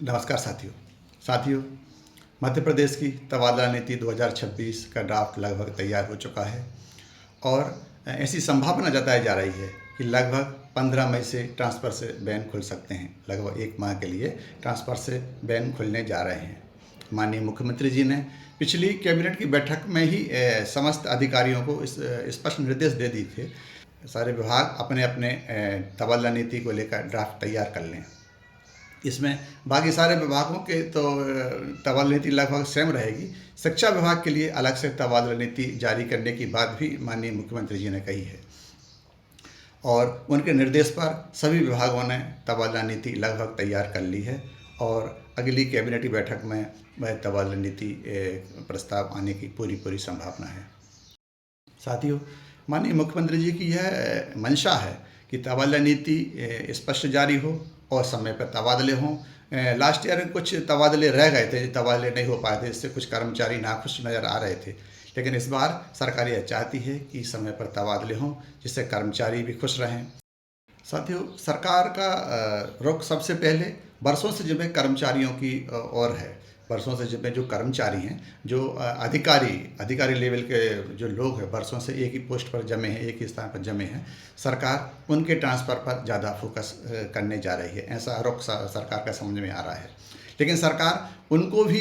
नमस्कार साथियों, मध्य प्रदेश की तबादला नीति 2026 का ड्राफ्ट लगभग तैयार हो चुका है और ऐसी संभावना जताई जा रही है कि लगभग 15 मई से ट्रांसफ़र से बैन खुल सकते हैं। लगभग एक माह के लिए ट्रांसफ़र से बैन खुलने जा रहे हैं। माननीय मुख्यमंत्री जी ने पिछली कैबिनेट की बैठक में ही समस्त अधिकारियों को इस स्पष्ट निर्देश दे दिए थे, सारे विभाग अपने अपने तबादला नीति को लेकर ड्राफ्ट तैयार कर लें। इसमें बाकी सारे विभागों के तो तबादला नीति लगभग सेम रहेगी। शिक्षा विभाग के लिए अलग से तबादला नीति जारी करने की बात भी माननीय मुख्यमंत्री जी ने कही है और उनके निर्देश पर सभी विभागों ने तबादला नीति लगभग तैयार कर ली है और अगली कैबिनेट बैठक में वह तबादला नीति प्रस्ताव आने की पूरी संभावना है। साथियों, माननीय मुख्यमंत्री जी की यह मंशा है कि तबादला नीति स्पष्ट जारी हो और समय पर तबादले हों। लास्ट ईयर कुछ तबादले रह गए थे, तबादले नहीं हो पाए थे, इससे कुछ कर्मचारी नाखुश नज़र आ रहे थे, लेकिन इस बार सरकार यह चाहती है कि समय पर तबादले हों जिससे कर्मचारी भी खुश रहें। साथियों, सरकार का रुख सबसे पहले बरसों से जिम्मे कर्मचारियों की ओर है। बरसों से जिम्मे जो कर्मचारी हैं, जो अधिकारी लेवल के जो लोग हैं, बरसों से एक ही पोस्ट पर जमे हैं, एक ही स्थान पर जमे हैं, सरकार उनके ट्रांसफ़र पर ज़्यादा फोकस करने जा रही है। ऐसा रुख सरकार का समझ में आ रहा है, लेकिन सरकार उनको भी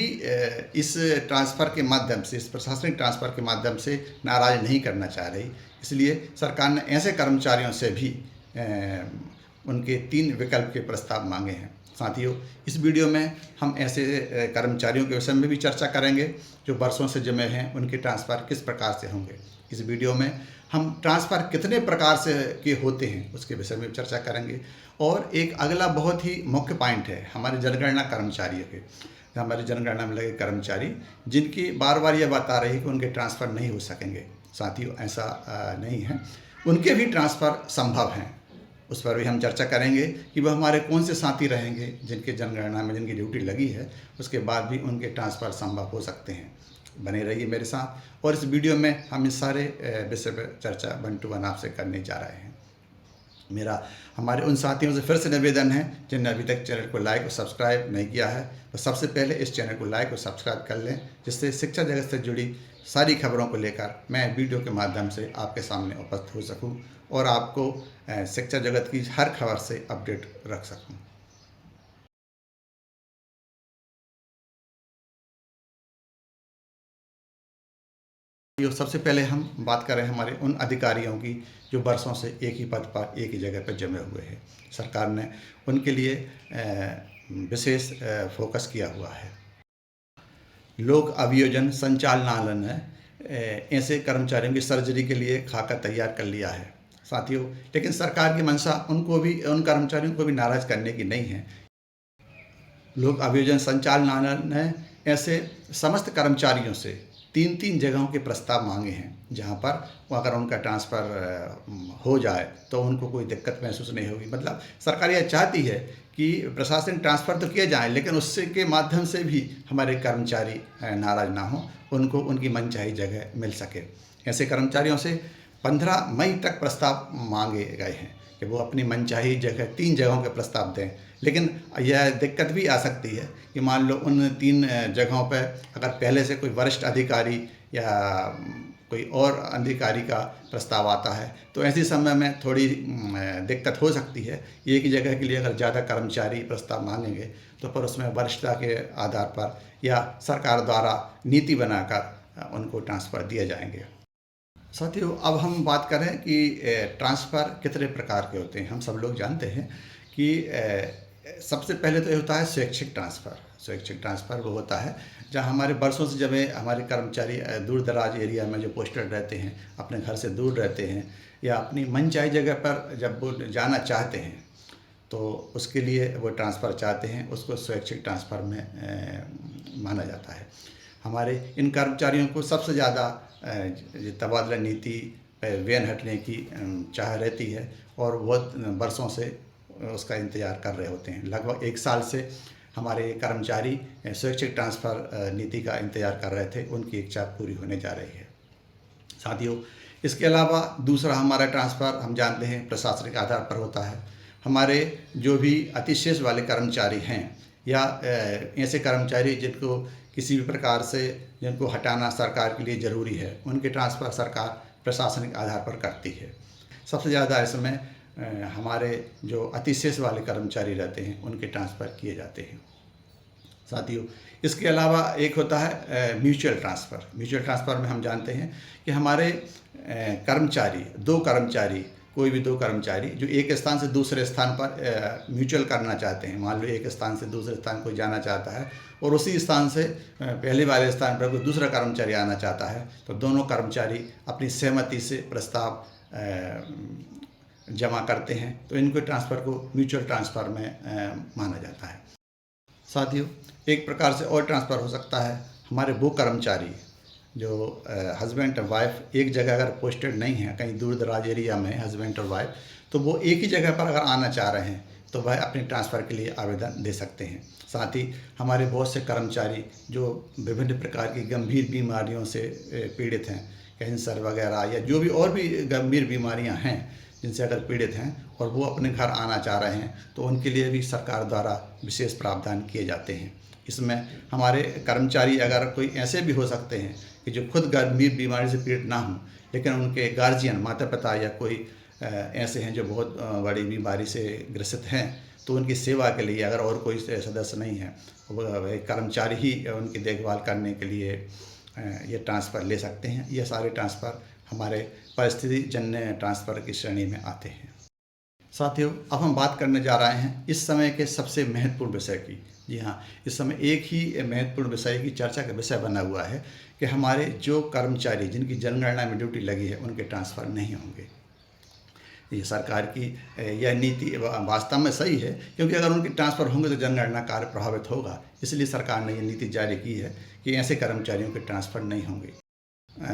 इस ट्रांसफ़र के माध्यम से, इस प्रशासनिक ट्रांसफ़र के माध्यम से नाराज़ नहीं करना चाह रही। इसलिए सरकार ने ऐसे कर्मचारियों से भी उनके 3 विकल्प के प्रस्ताव मांगे हैं। साथियों, इस वीडियो में हम ऐसे कर्मचारियों के विषय में भी चर्चा करेंगे जो बरसों से जमे हैं, उनके ट्रांसफ़र किस प्रकार से होंगे। इस वीडियो में हम ट्रांसफ़र कितने प्रकार से के होते हैं उसके विषय में चर्चा करेंगे और एक अगला बहुत ही मुख्य पॉइंट है हमारे जनगणना कर्मचारियों के, हमारे जनगणना में लगे कर्मचारी जिनकी बार बार ये बात आ रही है कि उनके ट्रांसफ़र नहीं हो सकेंगे। साथियों, ऐसा नहीं है, उनके भी ट्रांसफ़र संभव हैं। उस पर भी हम चर्चा करेंगे कि वह हमारे कौन से साथी रहेंगे जिनके जनगणना में जिनकी ड्यूटी लगी है, उसके बाद भी उनके ट्रांसफ़र संभव हो सकते हैं। बने रहिए मेरे साथ और इस वीडियो में हम इस सारे विषय पर चर्चा 1 to 1 आपसे करने जा रहे हैं। मेरा हमारे उन साथियों से फिर से निवेदन है जिन्होंने अभी तक चैनल को लाइक और सब्सक्राइब नहीं किया है, तो सबसे पहले इस चैनल को लाइक और सब्सक्राइब कर लें, जिससे शिक्षा जगत से जुड़ी सारी खबरों को लेकर मैं वीडियो के माध्यम से आपके सामने उपस्थित हो सकूं और आपको शिक्षा जगत की हर खबर से अपडेट रख सकूं। सबसे पहले हम बात करें हमारे उन अधिकारियों की जो बरसों से एक ही पद पर एक ही जगह पर जमे हुए हैं। सरकार ने उनके लिए विशेष फोकस किया हुआ है। लोक अभियोजन संचालनालय ऐसे कर्मचारियों की सर्जरी के लिए खाका तैयार कर लिया है। साथियों, लेकिन सरकार की मंशा उन कर्मचारियों को भी नाराज़ करने की नहीं है। लोक अभियोजन संचालनालय ने ऐसे समस्त कर्मचारियों से 3 जगहों के प्रस्ताव मांगे हैं जहां पर अगर उनका ट्रांसफ़र हो जाए तो उनको कोई दिक्कत महसूस नहीं होगी। मतलब सरकार यह चाहती है कि प्रशासनिक ट्रांसफ़र तो किए जाएं, लेकिन उससे के माध्यम से भी हमारे कर्मचारी नाराज़ ना हों, उनको उनकी मनचाही जगह मिल सके। ऐसे कर्मचारियों से 15 मई तक प्रस्ताव मांगे गए हैं कि वो अपनी मनचाही जगह 3 जगहों के प्रस्ताव दें। लेकिन यह दिक्कत भी आ सकती है कि मान लो उन 3 जगहों पर अगर पहले से कोई वरिष्ठ अधिकारी या कोई और अधिकारी का प्रस्ताव आता है तो ऐसे समय में थोड़ी दिक्कत हो सकती है। एक ही जगह के लिए अगर ज़्यादा कर्मचारी प्रस्ताव मांगेंगे तो फिर उसमें वरिष्ठता के आधार पर या सरकार द्वारा नीति बनाकर उनको ट्रांसफ़र दिए जाएंगे। साथियों, अब हम बात करें कि ट्रांसफ़र कितने प्रकार के होते हैं। हम सब लोग जानते हैं कि सबसे पहले तो ये होता है स्वैच्छिक ट्रांसफ़र। स्वैच्छिक ट्रांसफ़र वो होता है जहाँ हमारे बरसों से जब हमारे कर्मचारी दूर दराज एरिया में जो पोस्टेड रहते हैं, अपने घर से दूर रहते हैं या अपनी मनचाही जगह पर जब वो जाना चाहते हैं तो उसके लिए वो ट्रांसफ़र चाहते हैं, उसको स्वैच्छिक ट्रांसफ़र में माना जाता है। हमारे इन कर्मचारियों को सबसे ज़्यादा तबादला नीति बैन हटने की चाह रहती है और वो बरसों से उसका इंतज़ार कर रहे होते हैं। लगभग 1 साल से हमारे कर्मचारी स्वैच्छिक ट्रांसफ़र नीति का इंतज़ार कर रहे थे, उनकी इच्छा पूरी होने जा रही है। साथियों, इसके अलावा दूसरा हमारा ट्रांसफ़र हम जानते हैं प्रशासनिक आधार पर होता है। हमारे जो भी अतिशेष वाले कर्मचारी हैं या ऐसे कर्मचारी जिनको किसी भी प्रकार से जिनको हटाना सरकार के लिए ज़रूरी है, उनके ट्रांसफ़र सरकार प्रशासनिक आधार पर करती है। सबसे ज़्यादा इसमें हमारे जो अतिशेष वाले कर्मचारी रहते हैं उनके ट्रांसफ़र किए जाते हैं। साथियों, इसके अलावा एक होता है म्यूचुअल ट्रांसफ़र। म्यूचुअल ट्रांसफ़र में हम जानते हैं कि हमारे दो कर्मचारी कोई भी दो कर्मचारी जो एक स्थान से दूसरे स्थान पर म्यूचुअल करना चाहते हैं। मान लो एक स्थान से दूसरे स्थान कोई जाना चाहता है और उसी स्थान से पहले वाले स्थान पर कोई दूसरा कर्मचारी आना चाहता है, तो दोनों कर्मचारी अपनी सहमति से प्रस्ताव जमा करते हैं, तो इनको ट्रांसफ़र को म्यूचुअल ट्रांसफ़र में माना जाता है। साथियों, एक प्रकार से और ट्रांसफ़र हो सकता है हमारे वो कर्मचारी जो हस्बैंड और वाइफ एक जगह अगर पोस्टेड नहीं है, कहीं दूर दराज एरिया में हस्बैंड और वाइफ, तो वो एक ही जगह पर अगर आना चाह रहे हैं तो वह अपने ट्रांसफ़र के लिए आवेदन दे सकते हैं। साथ ही हमारे बहुत से कर्मचारी जो विभिन्न प्रकार की गंभीर बीमारियों से पीड़ित हैं, कैंसर वगैरह या जो भी और भी गंभीर बीमारियां हैं जिनसे अगर पीड़ित हैं और वो अपने घर आना चाह रहे हैं, तो उनके लिए भी सरकार द्वारा विशेष प्रावधान किए जाते हैं। इसमें हमारे कर्मचारी अगर कोई ऐसे भी हो सकते हैं कि जो खुद गंभीर बीमारी से पीड़ित ना हों, लेकिन उनके गार्जियन माता पिता या कोई ऐसे हैं जो बहुत बड़ी बीमारी से ग्रसित हैं, तो उनकी सेवा के लिए अगर और कोई सदस्य नहीं है, वह कर्मचारी ही उनकी देखभाल करने के लिए ये ट्रांसफ़र ले सकते हैं। ये सारे ट्रांसफ़र हमारे परिस्थिति जन्य ट्रांसफ़र की श्रेणी में आते हैं। साथियों, अब हम बात करने जा रहे हैं इस समय के सबसे महत्वपूर्ण विषय की। जी हाँ, इस समय एक ही महत्वपूर्ण विषय की चर्चा का विषय बना हुआ है कि हमारे जो कर्मचारी जिनकी जनगणना में ड्यूटी लगी है उनके ट्रांसफ़र नहीं होंगे। ये सरकार की यह नीति वास्तव में सही है, क्योंकि अगर उनके ट्रांसफ़र होंगे तो जनगणना कार्य प्रभावित होगा। इसलिए सरकार ने ये नीति जारी की है कि ऐसे कर्मचारियों के ट्रांसफ़र नहीं होंगे।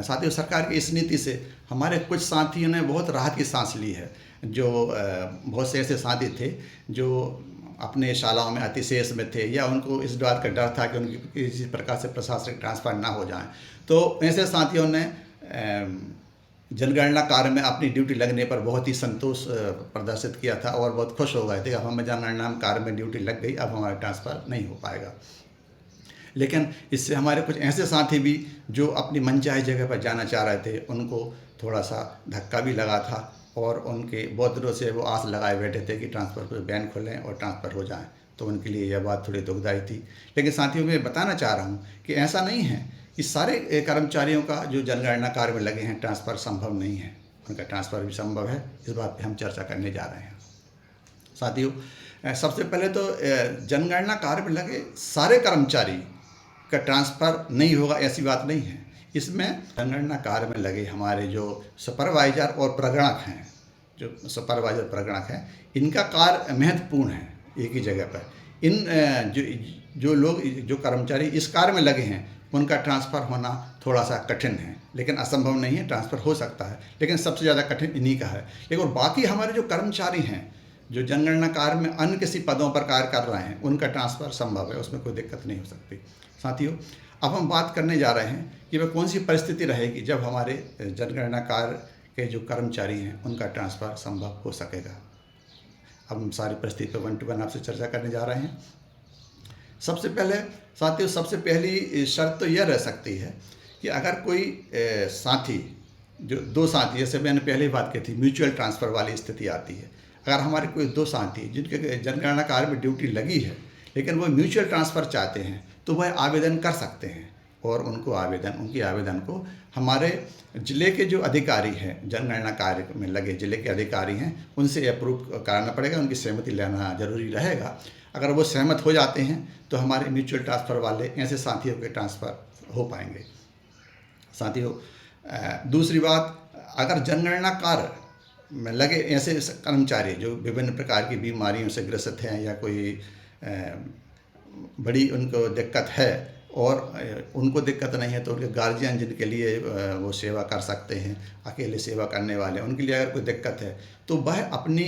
साथियों, सरकार की इस नीति से हमारे कुछ साथियों ने बहुत राहत की सांस ली है। जो बहुत से ऐसे साथी थे जो अपने शालाओं में अतिशेष में थे या उनको इस बात का डर था कि उनकी किसी प्रकार से प्रशासनिक ट्रांसफ़र ना हो जाए, तो ऐसे साथियों ने जनगणना कार्य में अपनी ड्यूटी लगने पर बहुत ही संतोष प्रदर्शित किया था और बहुत खुश हो गए थे। अब हमें जनगणना कार्य में ड्यूटी लग गई, अब हमारा ट्रांसफ़र नहीं हो पाएगा। लेकिन इससे हमारे कुछ ऐसे साथी भी जो अपनी मनचाही जगह पर जाना चाह रहे थे, उनको थोड़ा सा धक्का भी लगा था और उनके बहुत दिनों से वो आस लगाए बैठे थे कि ट्रांसफ़र पर बैन खुलें और ट्रांसफ़र हो जाएं, तो उनके लिए यह बात थोड़ी दुखदायी थी। लेकिन साथियों, मैं बताना चाह रहा हूँ कि ऐसा नहीं है कि सारे कर्मचारियों का जो जनगणना कार्य में लगे हैं ट्रांसफ़र संभव नहीं है। उनका ट्रांसफ़र भी संभव है। इस बात पर हम चर्चा करने जा रहे हैं। साथियों, सबसे पहले तो जनगणना कार्य में लगे सारे कर्मचारी का ट्रांसफ़र नहीं होगा ऐसी बात नहीं है। इसमें जनगणना कार्य में लगे हमारे जो सुपरवाइज़र और प्रगणक हैं, जो सुपरवाइज़र प्रगणक हैं, इनका कार्य महत्वपूर्ण है एक ही जगह पर। इन जो लोग जो कर्मचारी इस कार्य में लगे हैं उनका ट्रांसफ़र होना थोड़ा सा कठिन है, लेकिन असंभव नहीं है, ट्रांसफ़र हो सकता है, लेकिन सबसे ज़्यादा कठिन इन्हीं का है। लेकिन और बाकी हमारे जो कर्मचारी हैं जो जनगणना कार्य में अन्य किसी पदों पर कार्य कर रहे हैं, उनका ट्रांसफ़र संभव है, उसमें कोई दिक्कत नहीं हो सकती। साथियों, अब हम बात करने जा रहे हैं कि वह कौन सी परिस्थिति रहेगी जब हमारे जनगणना कार्य के जो कर्मचारी हैं उनका ट्रांसफ़र संभव हो सकेगा। अब हम सारी परिस्थिति पर 1 to 1 आपसे चर्चा करने जा रहे हैं। सबसे पहले साथियों, सबसे पहली शर्त तो यह रह सकती है कि अगर कोई साथी, जो दो साथी, जैसे मैंने पहले ही बात की थी, म्यूचुअल ट्रांसफ़र वाली स्थिति आती है। अगर हमारे कोई दो साथी जिनके जनगणना कार्य में ड्यूटी लगी है लेकिन वो म्यूचुअल ट्रांसफ़र चाहते हैं, तो वह आवेदन कर सकते हैं और उनकी आवेदन को हमारे ज़िले के जो अधिकारी हैं, जनगणना कार्य में लगे ज़िले के अधिकारी हैं, उनसे अप्रूव कराना पड़ेगा, उनकी सहमति लेना ज़रूरी रहेगा। अगर वो सहमत हो जाते हैं तो हमारे म्यूचुअल ट्रांसफ़र वाले ऐसे साथियों के ट्रांसफ़र हो पाएंगे। साथियों, दूसरी बात, अगर जनगणना कार्य में लगे ऐसे कर्मचारी जो विभिन्न प्रकार की बीमारियों से ग्रसित हैं या कोई बड़ी उनको दिक्कत है और उनको दिक्कत नहीं है, तो उनके गार्जियन जिनके लिए वो सेवा कर सकते हैं, अकेले सेवा करने वाले, उनके लिए अगर कोई दिक्कत है तो वह अपनी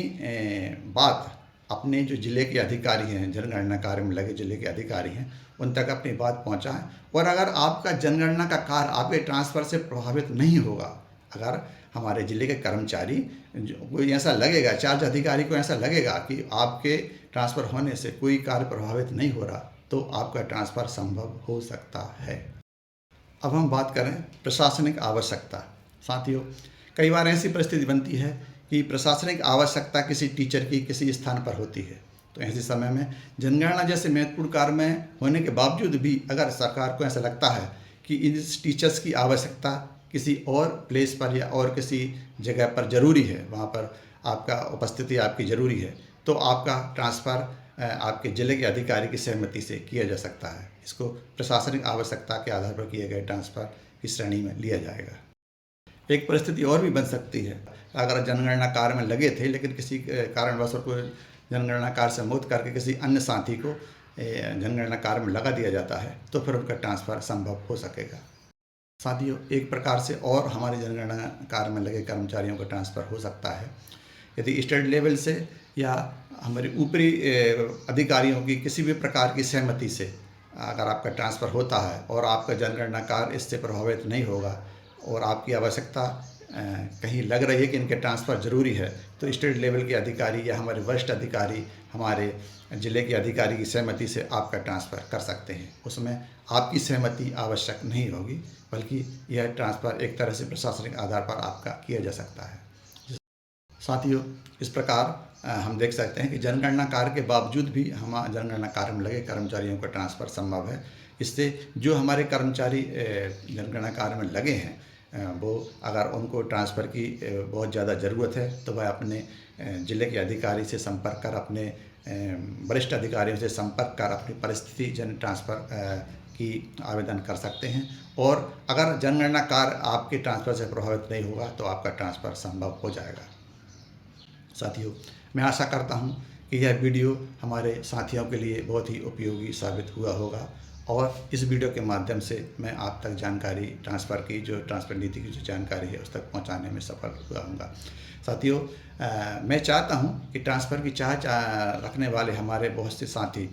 बात अपने जो ज़िले के अधिकारी हैं, जनगणना कार्य में लगे ज़िले के अधिकारी हैं, उन तक अपनी बात पहुंचाएं। और अगर आपका जनगणना का कार्य आपके ट्रांसफ़र से प्रभावित नहीं होगा, अगर हमारे ज़िले के कर्मचारी कोई ऐसा लगेगा, चार्ज अधिकारी को ऐसा लगेगा कि आपके ट्रांसफ़र होने से कोई कार्य प्रभावित नहीं हो रहा तो आपका ट्रांसफ़र संभव हो सकता है। अब हम बात करें प्रशासनिक आवश्यकता। साथियों, कई बार ऐसी परिस्थिति बनती है कि प्रशासनिक आवश्यकता किसी टीचर की किसी स्थान पर होती है, तो ऐसे समय में जनगणना जैसे महत्वपूर्ण कार्य में होने के बावजूद भी अगर सरकार को ऐसा लगता है कि इस टीचर्स की आवश्यकता किसी और प्लेस पर या और किसी जगह पर ज़रूरी है, वहाँ पर आपका उपस्थिति आपकी ज़रूरी है, तो आपका ट्रांसफ़र आपके ज़िले के अधिकारी की सहमति से किया जा सकता है। इसको प्रशासनिक आवश्यकता के आधार पर किए गए ट्रांसफ़र की श्रेणी में लिया जाएगा। एक परिस्थिति और भी बन सकती है, अगर जनगणना कार्य में लगे थे लेकिन किसी कारणवश उनको जनगणना कार्य से मुक्त करके किसी अन्य साथी को जनगणना कार्य में लगा दिया जाता है, तो फिर उनका ट्रांसफ़र संभव हो सकेगा। साथियों, एक प्रकार से और हमारे जनगणना कार्य में लगे कर्मचारियों का ट्रांसफ़र हो सकता है यदि स्टेट लेवल से या हमारे ऊपरी अधिकारियों की किसी भी प्रकार की सहमति से अगर आपका ट्रांसफ़र होता है और आपका जनगणना कार्य इससे प्रभावित नहीं होगा और आपकी आवश्यकता कहीं लग रही है कि इनके ट्रांसफ़र ज़रूरी है, तो स्टेट लेवल के अधिकारी या हमारे वरिष्ठ अधिकारी हमारे ज़िले के अधिकारी की सहमति से आपका ट्रांसफ़र कर सकते हैं। उसमें आपकी सहमति आवश्यक नहीं होगी, बल्कि यह ट्रांसफ़र एक तरह से प्रशासनिक आधार पर आपका किया जा सकता है। साथियों, इस प्रकार हम देख सकते हैं कि जनगणना कार्य के बावजूद भी हम जनगणना कार्य में लगे कर्मचारियों का ट्रांसफ़र संभव है। इससे जो हमारे कर्मचारी जनगणना कार्य में लगे हैं वो अगर उनको ट्रांसफ़र की बहुत ज़्यादा ज़रूरत है तो वह अपने ज़िले के अधिकारी से संपर्क कर, अपने वरिष्ठ अधिकारियों से संपर्क कर अपनी परिस्थिति जन ट्रांसफ़र की आवेदन कर सकते हैं। और अगर जनगणना कार्य आपके ट्रांसफ़र से प्रभावित नहीं होगा तो आपका ट्रांसफ़र संभव हो जाएगा। साथियों, मैं आशा करता हूं कि यह वीडियो हमारे साथियों के लिए बहुत ही उपयोगी साबित हुआ होगा और इस वीडियो के माध्यम से मैं आप तक जानकारी ट्रांसफ़र की जो ट्रांसफ़र नीति की जो जानकारी है उस तक पहुंचाने में सफल हुआ हूँगा। साथियों, मैं चाहता हूं कि ट्रांसफ़र की चाह रखने वाले हमारे बहुत से साथी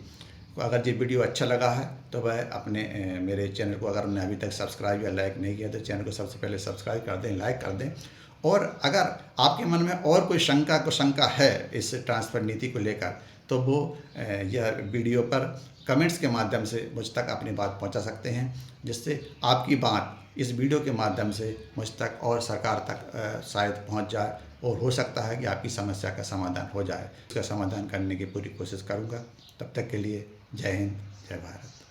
को अगर ये वीडियो अच्छा लगा है तो वह अपने मेरे चैनल को अगर उन्होंने अभी तक सब्सक्राइब या लाइक नहीं किया तो चैनल को सबसे पहले सब्सक्राइब कर दें, लाइक कर दें। और अगर आपके मन में और कोई शंका है इस ट्रांसफ़र नीति को लेकर तो वो यह वीडियो पर कमेंट्स के माध्यम से मुझ तक अपनी बात पहुंचा सकते हैं, जिससे आपकी बात इस वीडियो के माध्यम से मुझ तक और सरकार तक शायद पहुंच जाए और हो सकता है कि आपकी समस्या का समाधान हो जाए। इसका समाधान करने की पूरी कोशिश करूंगा। तब तक के लिए जय हिंद, जय भारत।